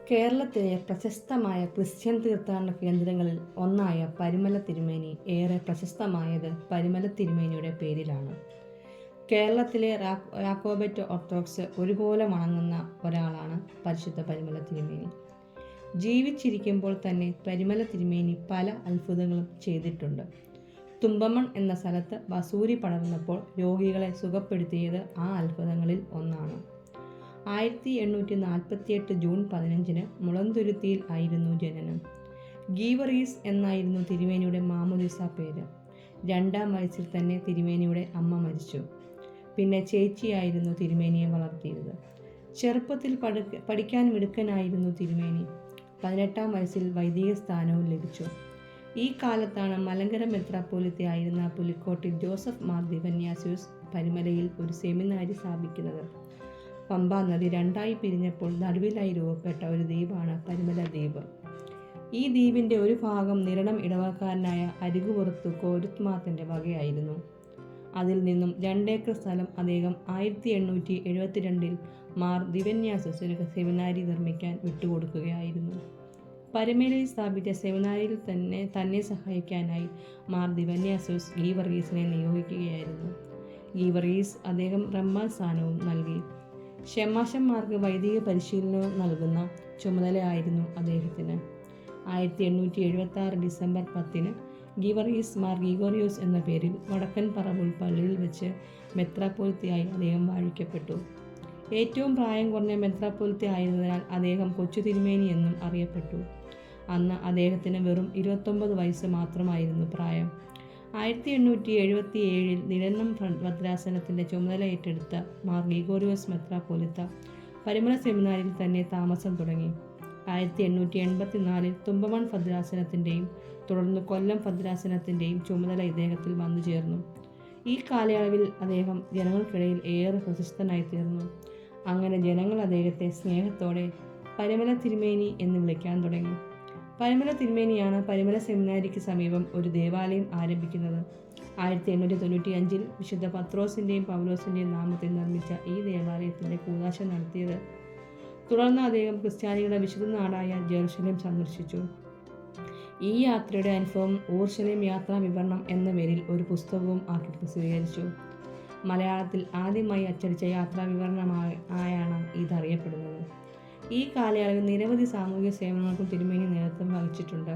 കേരളത്തിലെ പ്രശസ്തമായ ക്രിസ്ത്യൻ തീർത്ഥാടന കേന്ദ്രങ്ങളിൽ ഒന്നായ പരിമല തിരുമേനി ഏറെ പ്രശസ്തമായത് പരിമല തിരുമേനിയുടെ പേരിലാണ്. കേരളത്തിലെ യാക്കോബൈറ്റ് ഓർത്തഡോക്സ് ഒരുപോലെ വണങ്ങുന്ന ഒരാളാണ് പരിശുദ്ധ പരിമല തിരുമേനി. ജീവിച്ചിരിക്കുമ്പോൾ തന്നെ പരിമല തിരുമേനി പല അത്ഭുതങ്ങളും ചെയ്തിട്ടുണ്ട്. തുമ്പമൺ എന്ന സ്ഥലത്ത് വസൂരി പടർന്നപ്പോൾ രോഗികളെ സുഖപ്പെടുത്തിയത് ആ അത്ഭുതങ്ങളിൽ ഒന്നാണ്. 1848 ജൂൺ 15 മുളന്തുരുത്തിയിൽ ആയിരുന്നു ജനനം. ഗീവറീസ് എന്നായിരുന്നു തിരുമേനിയുടെ മാമോദിസ പേര്. 2ാം വയസ്സിൽ തന്നെ തിരുമേനിയുടെ അമ്മ മരിച്ചു. പിന്നെ ചേച്ചിയായിരുന്നു തിരുമേനിയെ വളർത്തിയത്. ചെറുപ്പത്തിൽ പഠിക്കാൻ മിടുക്കനായിരുന്നു തിരുമേനി. 18ാം വയസ്സിൽ വൈദിക സ്ഥാനവും ലഭിച്ചു. ഈ കാലത്താണ് മലങ്കര മെത്രാപ്പോലിത്തയായിരുന്ന പുലിക്കോട്ടിൽ ജോസഫ് മാർ ദിവന്യാസ്യൂസ് പരിമലയിൽ ഒരു സെമിനാരി സ്ഥാപിക്കുന്നത്. പമ്പാ നദി 2ആയി പിരിഞ്ഞപ്പോൾ നടുവിലായി രൂപപ്പെട്ട ഒരു ദ്വീപാണ് പരിമല ദ്വീപ്. ഈ ദ്വീപിൻ്റെ ഒരു ഭാഗം നിരണം ഇടവക്കാരനായ അരികുപുറത്തു കോരുത്മാത്തിൻ്റെ വകയായിരുന്നു. അതിൽ നിന്നും 2 ഏക്കർ സ്ഥലം അദ്ദേഹം 1872 മാർ ദിവന്യാസ്യൂസിന് സെമിനാരി നിർമ്മിക്കാൻ വിട്ടുകൊടുക്കുകയായിരുന്നു. പരിമലയിൽ സ്ഥാപിച്ച സെമിനാരിയിൽ തന്നെ സഹായിക്കാനായി മാർ ദിവന്യാസ്യൂസ് ഗീവറീസിനെ നിയോഗിക്കുകയായിരുന്നു. ഗീവറീസ് അദ്ദേഹം റമ്മാൻ സ്ഥാനവും നൽകി. ഷെമാശന്മാർക്ക് വൈദിക പരിശീലനവും നൽകുന്ന ചുമതലയായിരുന്നു അദ്ദേഹത്തിന്. 1876 ഡിസംബർ 10 ഗീവറീസ് മാർ ഗീഗോറിയോസ് എന്ന പേരിൽ വടക്കൻ പറവൂർ പള്ളിയിൽ വെച്ച് മെത്രാപ്പോലിത്തയായി അദ്ദേഹം വാഴിക്കപ്പെട്ടു. ഏറ്റവും പ്രായം കുറഞ്ഞ മെത്രാപ്പോലിത്ത ആയിരുന്നതിനാൽ അദ്ദേഹം കൊച്ചു തിരുമേനി എന്നും അറിയപ്പെട്ടു. അന്ന് അദ്ദേഹത്തിന് വെറും 29 വയസ്സ് മാത്രമായിരുന്നു പ്രായം. 1877 നിരണം ഭദ്രാസനത്തിൻ്റെ ചുമതല ഏറ്റെടുത്ത മാർ ഗീഗോറിയോസ് മെത്രാപ്പോലിത്ത പരിമല സെമിനാരിയിൽ തന്നെ താമസം തുടങ്ങി. 1884 തുമ്പമൺ ഭദ്രാസനത്തിൻ്റെയും തുടർന്ന് കൊല്ലം ഭദ്രാസനത്തിൻ്റെയും ചുമതല ഇദ്ദേഹത്തിൽ വന്നു ചേർന്നു. ഈ കാലയളവിൽ അദ്ദേഹം ജനങ്ങൾക്കിടയിൽ ഏറെ പ്രശസ്തനായി തീർന്നു. അങ്ങനെ ജനങ്ങൾ അദ്ദേഹത്തെ സ്നേഹത്തോടെ പരിമല തിരുമേനി എന്ന് വിളിക്കാൻ തുടങ്ങി. പരിമല തിരുമേനിയാണ് പരിമല സെമിനാരിക്ക് സമീപം ഒരു ദേവാലയം ആരംഭിക്കുന്നത്. 1895 വിശുദ്ധ പത്രോസിൻ്റെയും പൗലോസിൻ്റെയും നാമത്തിൽ നിർമ്മിച്ച ഈ ദേവാലയത്തിൻ്റെ കൂദാശ നടത്തിയത്. തുടർന്ന് അദ്ദേഹം ക്രിസ്ത്യാനികളുടെ വിശുദ്ധ നാടായ ജെറുസലേം സന്ദർശിച്ചു. ഈ യാത്രയുടെ അനുഭവം ഊർശലേം യാത്രാ വിവരണം എന്ന പേരിൽ ഒരു പുസ്തകവും ആക്കി പ്രസിദ്ധീകരിച്ചു. മലയാളത്തിൽ ആദ്യമായി അച്ചടിച്ച യാത്രാ വിവരണമായാണ് ഇതറിയപ്പെടുന്നത്. ഈ കാലയളവിൽ നിരവധി സാമൂഹിക സേവനങ്ങൾക്കും തിരുമേനി നേതൃത്വം വഹിച്ചിട്ടുണ്ട്.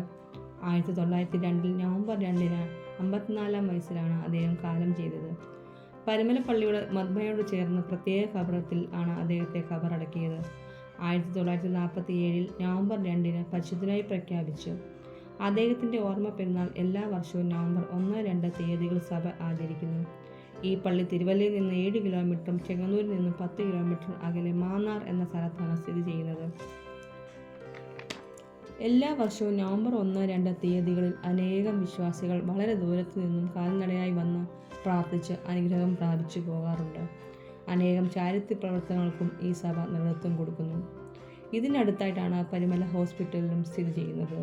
1902 നവംബർ 2 54ാം വയസ്സിലാണ് അദ്ദേഹം കാലം ചെയ്തത്. പരിമല പള്ളിയുടെ മദ്ബയോട് ചേർന്ന് പ്രത്യേക കബറത്തിൽ ആണ് അദ്ദേഹത്തെ കബറടക്കിയത്. 1947 നവംബർ 2 പരിശുദ്ധനായി പ്രഖ്യാപിച്ചു. അദ്ദേഹത്തിൻ്റെ ഓർമ്മ പെരുന്നാൾ എല്ലാ വർഷവും നവംബർ 1, 2 തീയതികൾ സഭ ആചരിക്കുന്നു. ഈ പള്ളി തിരുവല്ലയിൽ നിന്ന് 7 കിലോമീറ്ററും ചെങ്ങന്നൂരിൽ നിന്ന് 10 കിലോമീറ്റർ അകലെ മാന്നാർ എന്ന സ്ഥലത്താണ് സ്ഥിതി ചെയ്യുന്നത്. എല്ലാ വർഷവും നവംബർ 1, 2 തീയതികളിൽ അനേകം വിശ്വാസികൾ വളരെ ദൂരത്തു നിന്നും കാൽനടയായി വന്ന് പ്രാർത്ഥിച്ച് അനുഗ്രഹം പ്രാപിച്ചു പോകാറുണ്ട്. അനേകം ചാരിത്യ പ്രവർത്തനങ്ങൾക്കും ഈ സഭ നേതൃത്വം കൊടുക്കുന്നു. ഇതിനടുത്തായിട്ടാണ് പരിമല ഹോസ്പിറ്റലിലും സ്ഥിതി ചെയ്യുന്നത്.